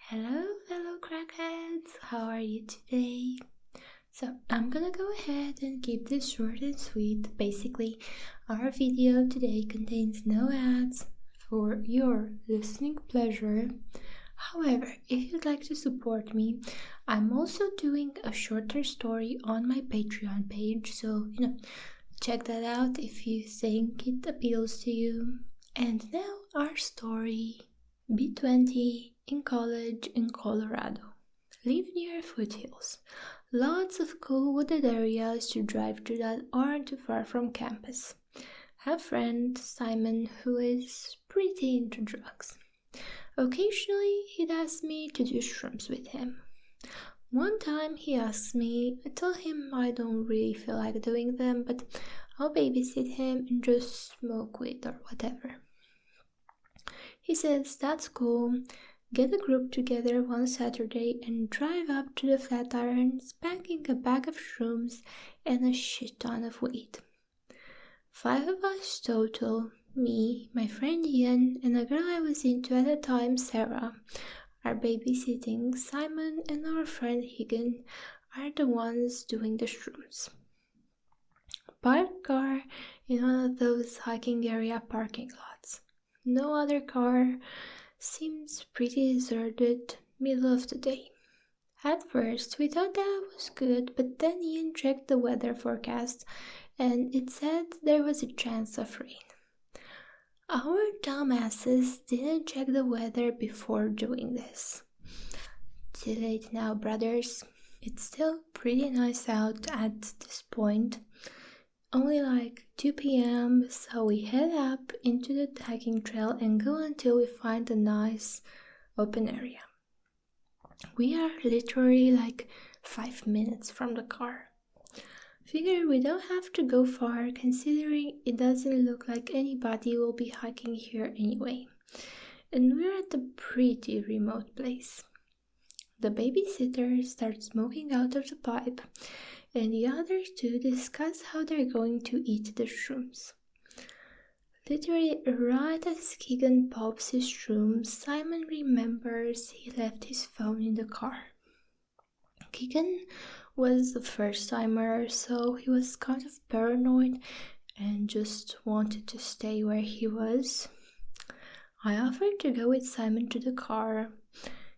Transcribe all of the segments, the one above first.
Hello, fellow crackheads! How are you today? So, I'm gonna go ahead and keep this short and sweet. Basically, our video today contains no ads for your listening pleasure. However, if you'd like to support me, I'm also doing a shorter story on my Patreon page, so check that out if you think it appeals to you. And now, our story. B20 in college in Colorado. Live near foothills. Lots of cool wooded areas to drive to that aren't too far from campus. Have friend Simon who is pretty into drugs. Occasionally he'd ask me to do shrooms with him. One time he asked me, I tell him I don't really feel like doing them, but I'll babysit him and just smoke weed or whatever. He says that's cool. Get a group together one Saturday and drive up to the Flatirons, packing a bag of shrooms and a shit ton of weed. 5 of us total, me, my friend Ian, and a girl I was into at the time, Sarah, are babysitting. Simon and our friend Higgin are the ones doing the shrooms. Park car in one of those hiking area parking lots. No other car. Seems pretty deserted, middle of the day. At first, we thought that was good, but then Ian checked the weather forecast and it said there was a chance of rain. Our dumbasses didn't check the weather before doing this. Too late now, brothers. It's still pretty nice out at this point. Only like 2 p.m, so we head up into the hiking trail and go until we find a nice open area. We are literally like 5 minutes from the car. Figure we don't have to go far considering it doesn't look like anybody will be hiking here anyway. And we're at a pretty remote place. The babysitter starts smoking out of the pipe and the other two discuss how they're going to eat the shrooms. Literally right as Keegan pops his shrooms, Simon remembers he left his phone in the car. Keegan was a first-timer, so he was kind of paranoid and just wanted to stay where he was. I offered to go with Simon to the car.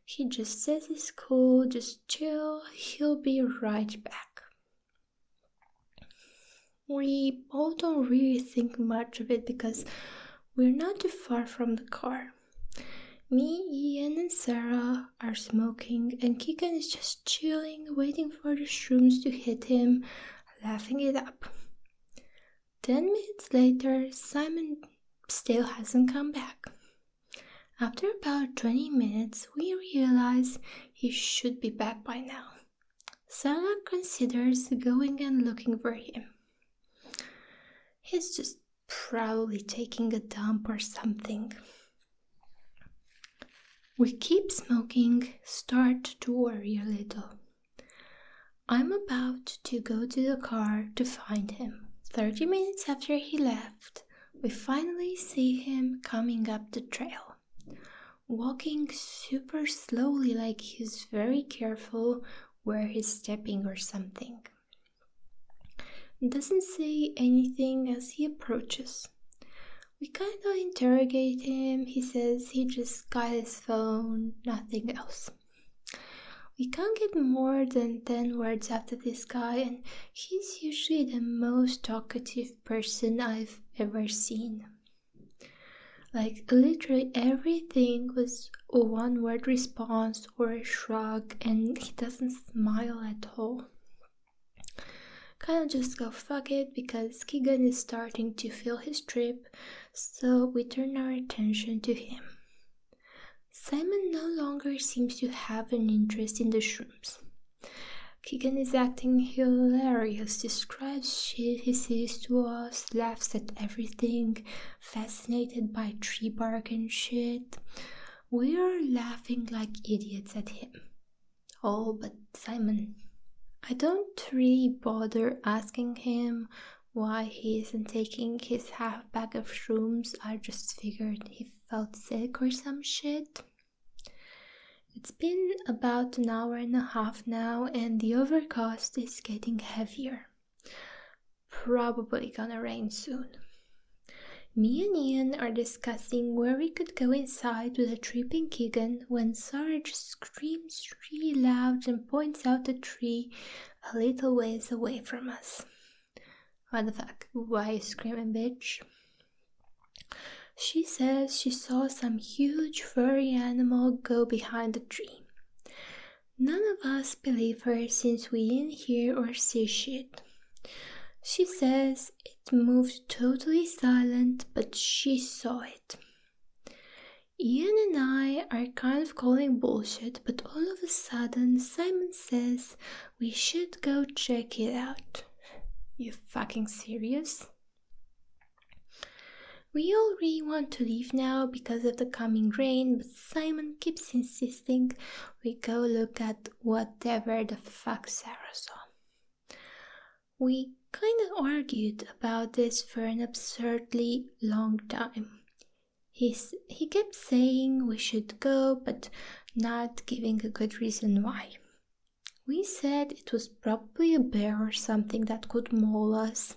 He just says it's cool, just chill, he'll be right back. We both don't really think much of it because we're not too far from the car. Me, Ian, and Sarah are smoking, and Keegan is just chilling, waiting for the shrooms to hit him, laughing it up. 10 minutes later, Simon still hasn't come back. After about 20 minutes, we realize he should be back by now. Sarah considers going and looking for him. He's just probably taking a dump or something. We keep smoking, start to worry a little. I'm about to go to the car to find him. 30 minutes after he left, we finally see him coming up the trail. Walking super slowly like he's very careful where he's stepping or something. Doesn't say anything as he approaches. We kind of interrogate him. He says he just got his phone, nothing else. We can't get more than 10 words out of this guy, and he's usually the most talkative person I've ever seen. Like, literally everything was a one-word response or a shrug, and he doesn't smile at all. Kind of just go fuck it because Keegan is starting to feel his trip, so we turn our attention to him. Simon no longer seems to have an interest in the shrooms. Keegan is acting hilarious, describes shit he sees to us, laughs at everything, fascinated by tree bark and shit. We are laughing like idiots at him. All but Simon. I don't really bother asking him why he isn't taking his half bag of shrooms. I just figured he felt sick or some shit. It's been about an hour and a half now, and the overcast is getting heavier. Probably gonna rain soon. Me and Ian are discussing where we could go inside with a tripping Keegan when Sarah just screams really loud and points out a tree a little ways away from us. What the fuck? Why you screaming, bitch? She says she saw some huge furry animal go behind the tree. None of us believe her since we didn't hear or see shit. She says it moved totally silent, but she saw it. Ian and I are kind of calling bullshit, but all of a sudden Simon says we should go check it out. You fucking serious? We all really want to leave now because of the coming rain, but Simon keeps insisting we go look at whatever the fuck Sarah saw. We kind of argued about this for an absurdly long time. He kept saying we should go, but not giving a good reason why. We said it was probably a bear or something that could maul us,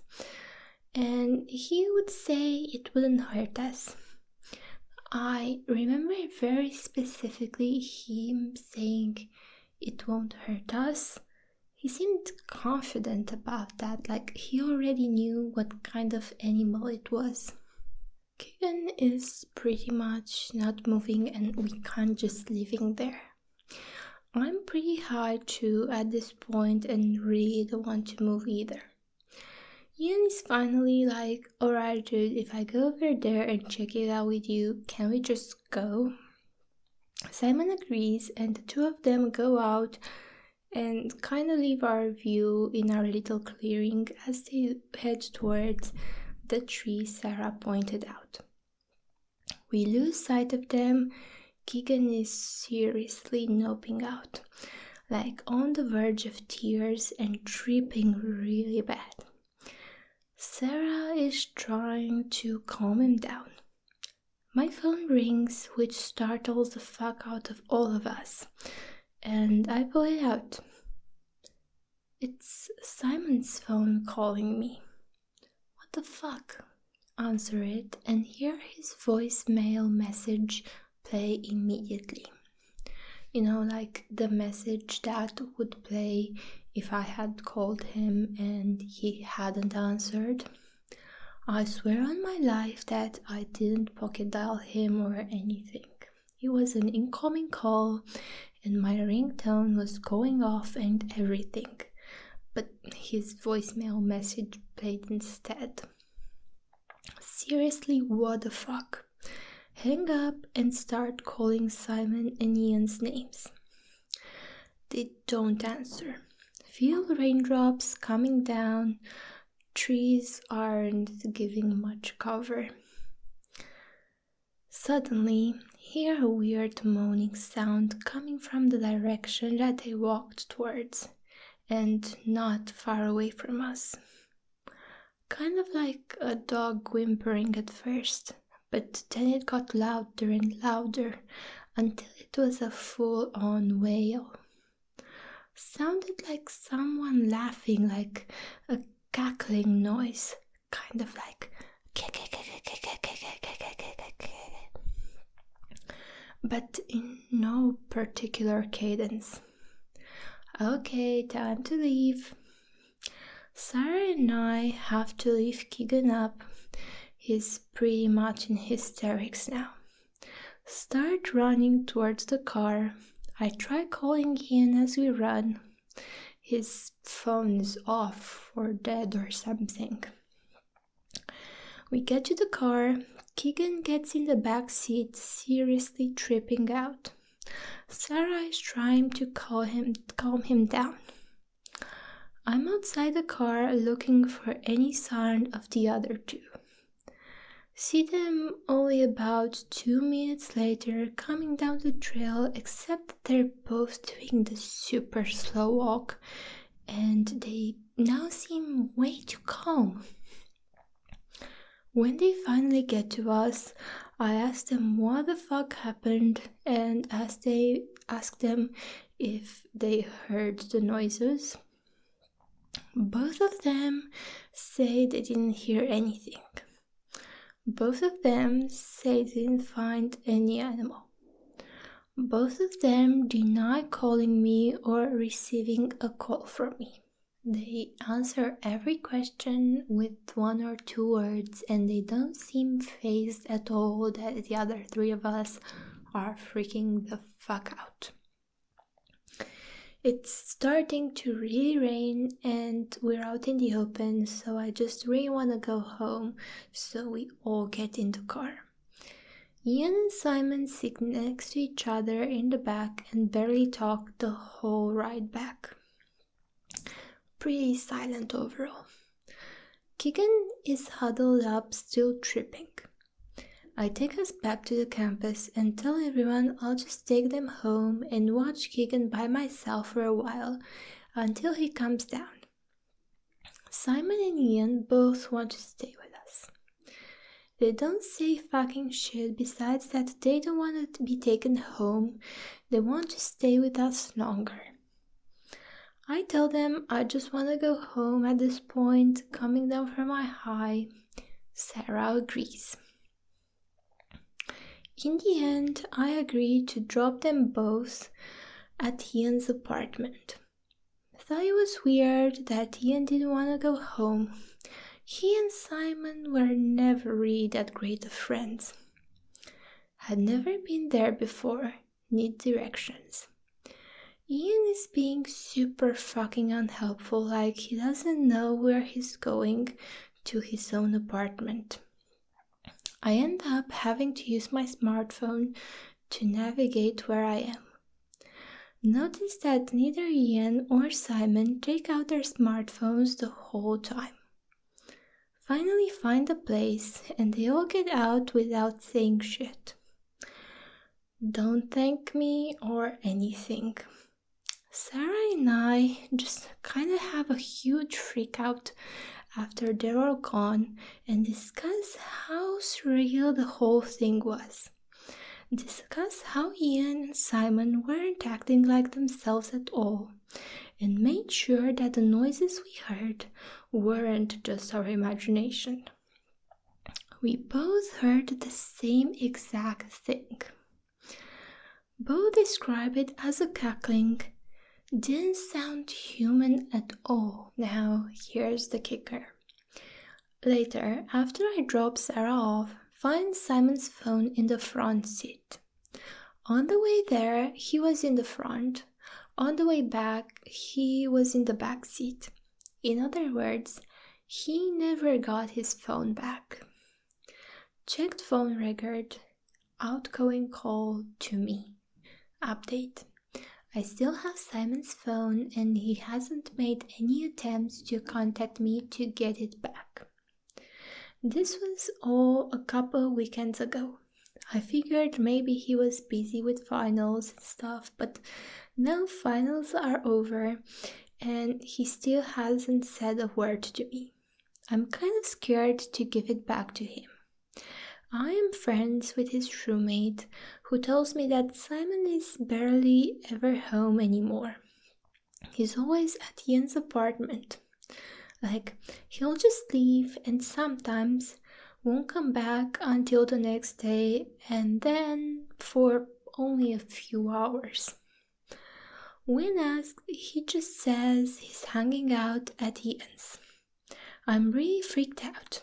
and he would say it wouldn't hurt us. I remember very specifically him saying it won't hurt us. He seemed confident about that, like he already knew what kind of animal it was. Keegan is pretty much not moving and we can't just leave him there. I'm pretty high too at this point and really don't want to move either. Ian is finally like, alright dude, if I go over there and check it out with you, can we just go? Simon agrees and the two of them go out and kind of leave our view in our little clearing as they head towards the tree Sarah pointed out. We lose sight of them. Keegan is seriously noping out, like on the verge of tears and tripping really bad. Sarah is trying to calm him down. My phone rings, which startles the fuck out of all of us, and I pull it out. It's Simon's phone calling me. What the fuck? Answer it and hear his voicemail message play immediately. You know, like the message that would play if I had called him and he hadn't answered. I swear on my life that I didn't pocket dial him or anything. It was an incoming call and my ringtone was going off and everything. But his voicemail message played instead. Seriously, what the fuck? Hang up and start calling Simon and Ian's names. They don't answer. Feel raindrops coming down. Trees aren't giving much cover. Suddenly, hear a weird moaning sound coming from the direction that they walked towards, and not far away from us. Kind of like a dog whimpering at first, but then it got louder and louder until it was a full-on wail. Sounded like someone laughing, like a cackling noise, kind of like but in no particular cadence. Okay, time to leave. Sarah and I have to leave Keegan up. He's pretty much in hysterics now. Start running towards the car. I try calling Ian as we run. His phone is off or dead or something. We get to the car. Keegan gets in the back seat, seriously tripping out. Sarah is trying to calm him down. I'm outside the car looking for any sign of the other two. See them only about 2 minutes later coming down the trail, except that they're both doing the super slow walk and they now seem way too calm. When they finally get to us, I ask them what the fuck happened, and as they asked them if they heard the noises. Both of them say they didn't hear anything. Both of them say they didn't find any animal. Both of them deny calling me or receiving a call from me. They answer every question with 1 or 2 words, and they don't seem fazed at all that the other 3 of us are freaking the fuck out. It's starting to really rain and we're out in the open, so I just really want to go home, so we all get in the car. Ian and Simon sit next to each other in the back and barely talk the whole ride back. Pretty silent overall. Keegan is huddled up, still tripping. I take us back to the campus and tell everyone I'll just take them home and watch Keegan by myself for a while until he comes down. Simon and Ian both want to stay with us. They don't say fucking shit besides that they don't want to be taken home. They want to stay with us longer. I tell them I just want to go home at this point, coming down from my high. Sarah agrees. In the end, I agree to drop them both at Ian's apartment. Thought it was weird that Ian didn't want to go home. He and Simon were never really that great of friends. Had never been there before, need directions. Ian is being super fucking unhelpful, like he doesn't know where he's going to his own apartment. I end up having to use my smartphone to navigate where I am. Notice that neither Ian or Simon take out their smartphones the whole time. Finally find a place and they all get out without saying shit. Don't thank me or anything. Sarah and I just kind of have a huge freak out after they're all gone and discuss how surreal the whole thing was. Discuss how Ian and Simon weren't acting like themselves at all, and made sure that the noises we heard weren't just our imagination. We both heard the same exact thing. Both describe it as a cackling. Didn't sound human at all. Now, here's the kicker. Later, after I drop Sarah off, find Simon's phone in the front seat. On the way there, he was in the front. On the way back, he was in the back seat. In other words, he never got his phone back. Checked phone record. Outgoing call to me. Update. I still have Simon's phone and he hasn't made any attempts to contact me to get it back. This was all a couple weekends ago. I figured maybe he was busy with finals and stuff, but now finals are over and he still hasn't said a word to me. I'm kind of scared to give it back to him. I am friends with his roommate, who tells me that Simon is barely ever home anymore. He's always at Ian's apartment. Like, he'll just leave and sometimes won't come back until the next day and then for only a few hours. When asked, he just says he's hanging out at Ian's. I'm really freaked out.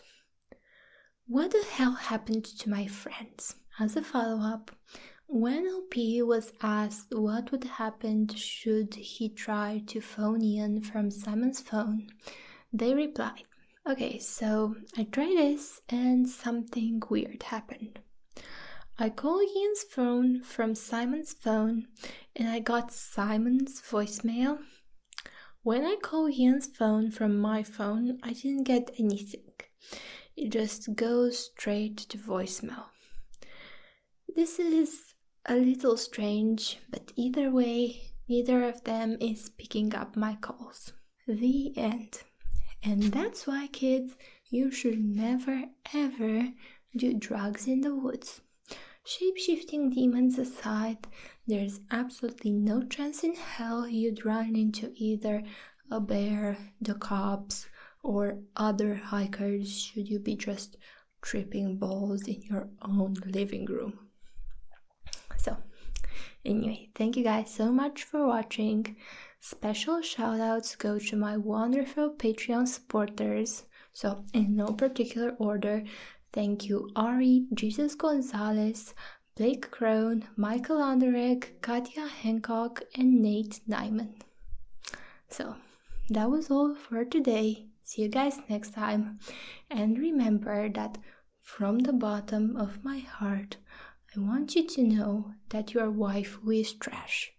What the hell happened to my friends? As a follow-up, when LP was asked what would happen should he try to phone Ian from Simon's phone, they replied, okay, so I tried this and something weird happened. I called Ian's phone from Simon's phone and I got Simon's voicemail. When I called Ian's phone from my phone, I didn't get anything. It just goes straight to voicemail. This is a little strange, but either way, neither of them is picking up my calls. The end. And that's why, kids, you should never ever do drugs in the woods. Shape-shifting demons aside, there's absolutely no chance in hell you'd run into either a bear, the cops, or other hikers should you be just tripping balls in your own living room. So, anyway, thank you guys so much for watching. Special shoutouts go to my wonderful Patreon supporters. So, in no particular order, thank you Ari, Jesus Gonzalez, Blake Crone, Michael Anderegg, Katya Hancock, and Nate Nyman. So, that was all for today. See you guys next time. And remember that from the bottom of my heart, I want you to know that your wife is trash.